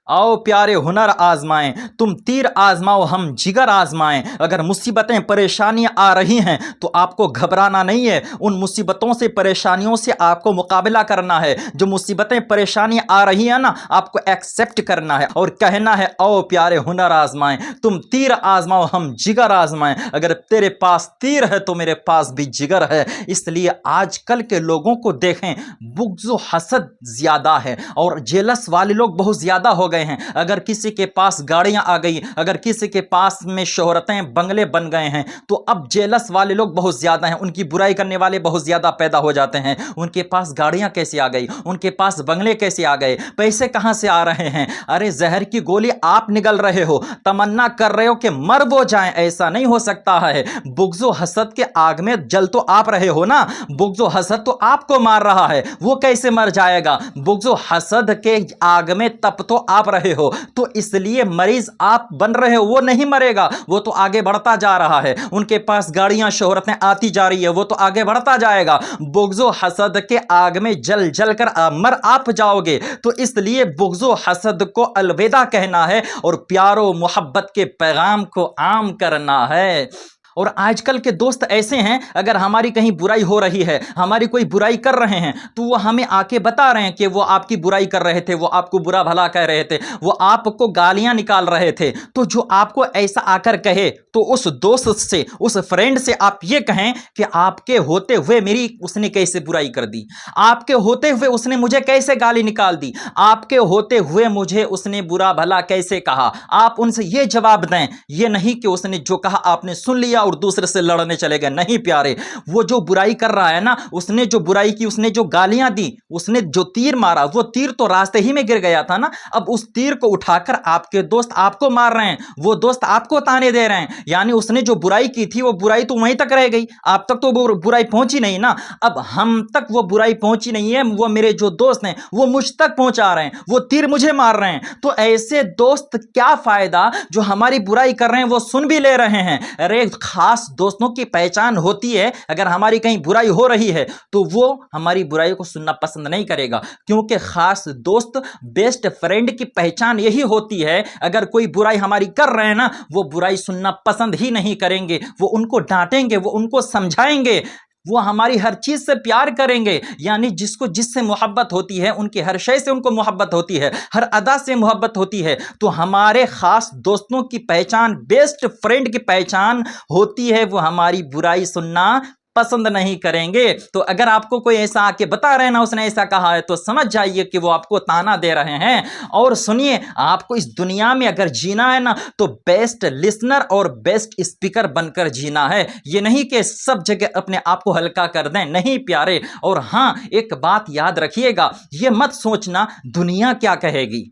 आओ प्यारे हुनर आजमाएं, तुम तीर आजमाओ हम जिगर आजमाएं। अगर मुसीबतें परेशानियां आ रही हैं तो आपको घबराना नहीं है, उन मुसीबतों से परेशानियों से आपको मुकाबला करना है। जो मुसीबतें परेशानियां आ रही हैं ना, आपको एक्सेप्ट करना है और कहना है आओ प्यारे हुनर आजमाएं, तुम तीर आजमाओ हम जिगर आजमाएं। अगर तेरे पास तीर है तो मेरे पास भी जिगर है। इसलिए आजकल के लोगों को देखें, बुग़्ज़ व हसद ज़्यादा है और जेलस वाले लोग बहुत ज़्यादा हो गए हैं। अगर किसी के पास गाड़ियां आ गई, अगर किसी के पास में शोहरतें बंगले बन गए हैं, तो अब जेलस वाले लोग बहुत ज़्यादा हैं, उनकी बुराई करने वाले बहुत ज़्यादा पैदा हो जाते हैं। उनके पास गाड़ियां कैसे आ गई, उनके पास बंगले कैसे आ गए, पैसे कहां से आ रहे हैं? अरे जहर की गोली आप निगल रहे हो, तमन्ना कर रहे हो कि मर वो जाएं, ऐसा नहीं हो सकता है। बुग़्ज़ व हसद के आग में जल तो आप रहे हो ना, बुग़्ज़ व हसद तो आपको मार रहा है, वो कैसे मर जाएगा? बुग़्ज़ व हसद के आग में तप तो आप रहे हो, तो इसलिए मरीज आप बन रहे हो। वो नहीं मरेगा, वो तो आगे बढ़ता जा रहा है। उनके पास गाड़ियां शोहरतें आती जा रही है, वो तो आगे बढ़ता जाएगा। बुग़्ज़ व हसद के आग में जल जल कर मर आप जाओगे। तो इसलिए बुग़्ज़ व हसद को अलविदा कहना है और प्यारो मोहब्बत के पैगाम को आम करना है। और आजकल के दोस्त ऐसे हैं, अगर हमारी कहीं बुराई हो रही है, हमारी कोई बुराई कर रहे हैं, तो वो हमें आके बता रहे हैं कि वो आपकी बुराई कर रहे थे, वो आपको बुरा भला कह रहे थे, वो आपको गालियां निकाल रहे थे। तो जो आपको ऐसा आकर कहे, तो उस दोस्त से, उस फ्रेंड से आप ये कहें कि आपके होते हुए मेरी उसने कैसे बुराई कर दी, आपके होते हुए उसने मुझे कैसे गाली निकाल दी, आपके होते हुए मुझे उसने बुरा भला कैसे कहा। आप उनसे ये जवाब दें, ये नहीं कि उसने जो कहा आपने सुन लिया और दूसरे से लड़ने चले गए। नहीं प्यारे, वो जो बुराई कर रहा है ना, उसने जो बुराई की, उसने जो गालियां दी, उसने जो तीर मारा, वो तीर तो रास्ते ही में गिर गया था ना। अब उस तीर को उठाकर आपके दोस्त आपको मार रहे हैं, वो दोस्त आपको ताने दे रहे हैं। यानी उसने जो बुराई की थी, वो बुराई तो वहीं तक रह गई, आप तक तो वो बुराई पहुंची नहीं ना। अब हम तक वो बुराई पहुंची नहीं है, वो मेरे जो दोस्त हैं वो मुझ तक पहुंचा रहे हैं, वो तीर मुझे मार रहे हैं। तो ऐसे दोस्त क्या फायदा जो हमारी बुराई कर रहे हैं, वो सुन भी ले रहे हैं। अरे खास दोस्तों की पहचान होती है, अगर हमारी कहीं बुराई हो रही है तो वो हमारी बुराई को सुनना पसंद नहीं करेगा, क्योंकि खास दोस्त, बेस्ट फ्रेंड की पहचान यही होती है। अगर कोई बुराई हमारी कर रहे हैं ना, वो बुराई सुनना पसंद ही नहीं करेंगे, वो उनको डांटेंगे, वो उनको समझाएंगे, वो हमारी हर चीज से प्यार करेंगे। यानी जिसको जिससे मोहब्बत होती है, उनकी हर शय से उनको मोहब्बत होती है, हर अदा से मोहब्बत होती है। तो हमारे खास दोस्तों की पहचान, बेस्ट फ्रेंड की पहचान होती है, वो हमारी बुराई सुनना पसंद नहीं करेंगे। तो अगर आपको कोई ऐसा आके बता रहे ना उसने ऐसा कहा है, तो समझ जाइए कि वो आपको ताना दे रहे हैं। और सुनिए, आपको इस दुनिया में अगर जीना है ना, तो बेस्ट लिसनर और बेस्ट स्पीकर बनकर जीना है। ये नहीं कि सब जगह अपने आप को हल्का कर दें, नहीं प्यारे। और हाँ, एक बात याद रखिएगा, ये मत सोचना दुनिया क्या कहेगी,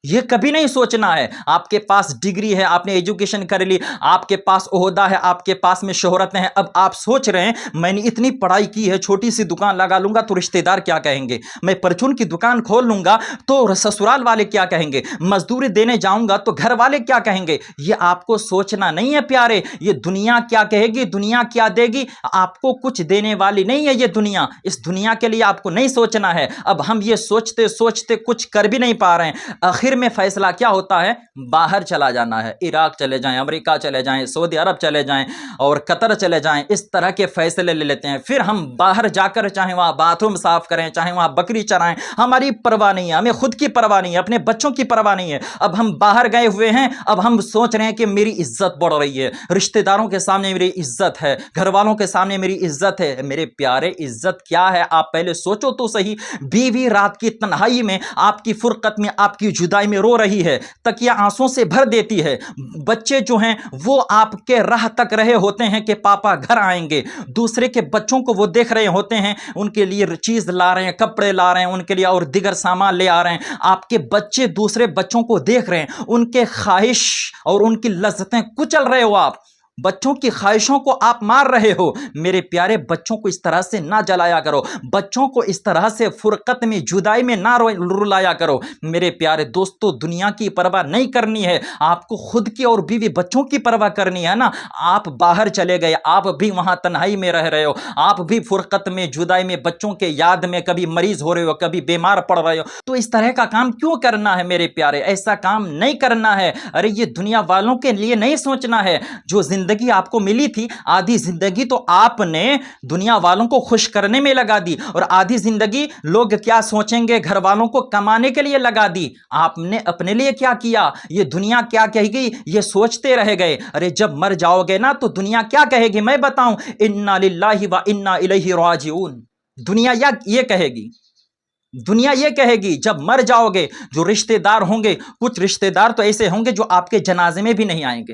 ये कभी नहीं सोचना है। आपके पास डिग्री है, आपने एजुकेशन कर ली, आपके पास ओहदा है, आपके पास में शोहरतें हैं, अब आप सोच रहे हैं मैंने इतनी पढ़ाई की है, छोटी सी दुकान लगा लूंगा तो रिश्तेदार क्या कहेंगे, मैं परचून की दुकान खोल लूंगा तो ससुराल वाले क्या कहेंगे, मजदूरी देने जाऊंगा तो घर वाले क्या कहेंगे। ये आपको सोचना नहीं है प्यारे। ये दुनिया क्या कहेगी, दुनिया क्या देगी, आपको कुछ देने वाली नहीं है ये दुनिया। इस दुनिया के लिए आपको नहीं सोचना है। अब हम ये सोचते सोचते कुछ कर भी नहीं पा रहे हैं। आखिर में फैसला क्या होता है, बाहर चला जाना है, इराक चले जाएं, अमेरिका चले जाएं, सऊदी अरब चले जाएं और कतर चले जाएं, इस तरह के फैसले ले लेते हैं। फिर हम बाहर जाकर चाहे वहां बाथरूम साफ करें, चाहे वहां बकरी चराएं, हमारी परवाह नहीं है, हमें खुद की परवाह नहीं है, अपने बच्चों की परवाह नहीं है। अब हम बाहर गए हुए हैं, अब हम सोच रहे हैं कि मेरी इज्जत बढ़ रही है, रिश्तेदारों के सामने मेरी इज्जत है, घर वालों के सामने मेरी इज्जत है। मेरे प्यारे, इज्जत क्या है आप पहले सोचो तो सही। बीवी रात की तन्हाई में, आपकी फुरकत में, आपकी जुदाई में रो रही है, तकिया आंसुओं से भर देती है। बच्चे जो हैं वो आपके राह तक रहे होते हैं कि पापा घर आएंगे। दूसरे के बच्चों को वो देख रहे होते हैं, उनके लिए चीज ला रहे हैं, कपड़े ला रहे हैं उनके लिए और दिगर सामान ले आ रहे हैं। आपके बच्चे दूसरे बच्चों को देख रहे हैं, उनके ख्वाहिश और उनकी लज्जतें कुचल रहे हो आप। बच्चों की ख्वाहिशों को आप मार रहे हो। मेरे प्यारे बच्चों को इस तरह से ना जलाया करो, बच्चों को इस तरह से फुरकत में जुदाई में ना रुलाया करो। मेरे प्यारे दोस्तों, दुनिया की परवाह नहीं करनी है, आपको खुद की और बीवी बच्चों की परवाह करनी है ना। आप बाहर चले गए, आप भी वहां तन्हाई में रह रहे हो, आप भी फुरकत में जुदाई में बच्चों के याद में कभी मरीज हो रहे हो, कभी बीमार पड़ रहे हो। तो इस तरह का काम क्यों करना है मेरे प्यारे? ऐसा काम नहीं करना है। अरे ये दुनिया वालों के लिए नहीं सोचना है। जो जिंदगी आपको मिली थी, आधी जिंदगी तो आपने दुनिया वालों को खुश करने में लगा दी, और आधी जिंदगी लोग क्या सोचेंगे घर वालों को कमाने के लिए लगा दी। आपने अपने लिए क्या किया, ये दुनिया क्या कहेगी, ये सोचते रह गए। अरे जब मर जाओगे ना तो दुनिया क्या कहेगी मैं बताऊं? इन्ना लिल्लाहि व इन्ना इलैहि राजिऊन। दुनिया ये कहेगी, दुनिया ये कहेगी जब मर जाओगे। जो रिश्तेदार होंगे, कुछ रिश्तेदार तो ऐसे होंगे जो आपके जनाजे में भी नहीं आएंगे,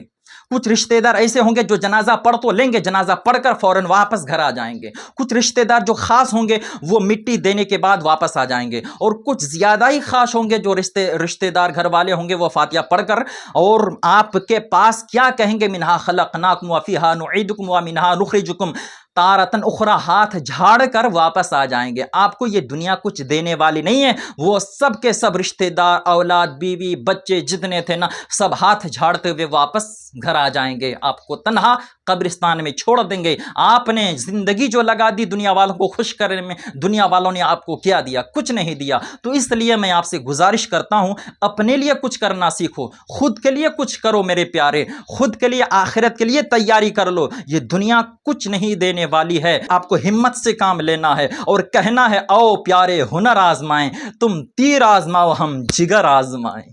कुछ रिश्तेदार ऐसे होंगे जो जनाजा पढ़ तो लेंगे, जनाजा पढ़कर फौरन वापस घर आ जाएंगे। कुछ रिश्तेदार जो खास होंगे वो मिट्टी देने के बाद वापस आ जाएंगे, और कुछ ज्यादा ही खास होंगे जो रिश्तेदार घर वाले होंगे वो फातिहा पढ़कर और आपके पास क्या कहेंगे, मिन्हा खलकनाकुम व फीहा नुईदुकुम व मिन्हा नुखरिजुकुम तारतन उखरा, हाथ झाड़ कर वापस आ जाएंगे। आपको ये दुनिया कुछ देने वाली नहीं है। वो सब के सब रिश्तेदार, औलाद, बीवी, बच्चे जितने थे ना, सब हाथ झाड़ते हुए वापस घर आ जाएंगे, आपको तन्हा कब्रिस्तान में छोड़ देंगे। आपने जिंदगी जो लगा दी दुनिया वालों को खुश करने में, दुनिया वालों ने आपको क्या दिया? कुछ नहीं दिया। तो इसलिए मैं आपसे गुजारिश करता हूं, अपने लिए कुछ करना सीखो, खुद के लिए कुछ करो मेरे प्यारे, खुद के लिए, आखिरत के लिए तैयारी कर लो। ये दुनिया कुछ नहीं देने वाली है। आपको हिम्मत से काम लेना है और कहना है, आओ प्यारे हुनर आजमाएं, तुम तीर आजमाओ हम जिगर आजमाएं।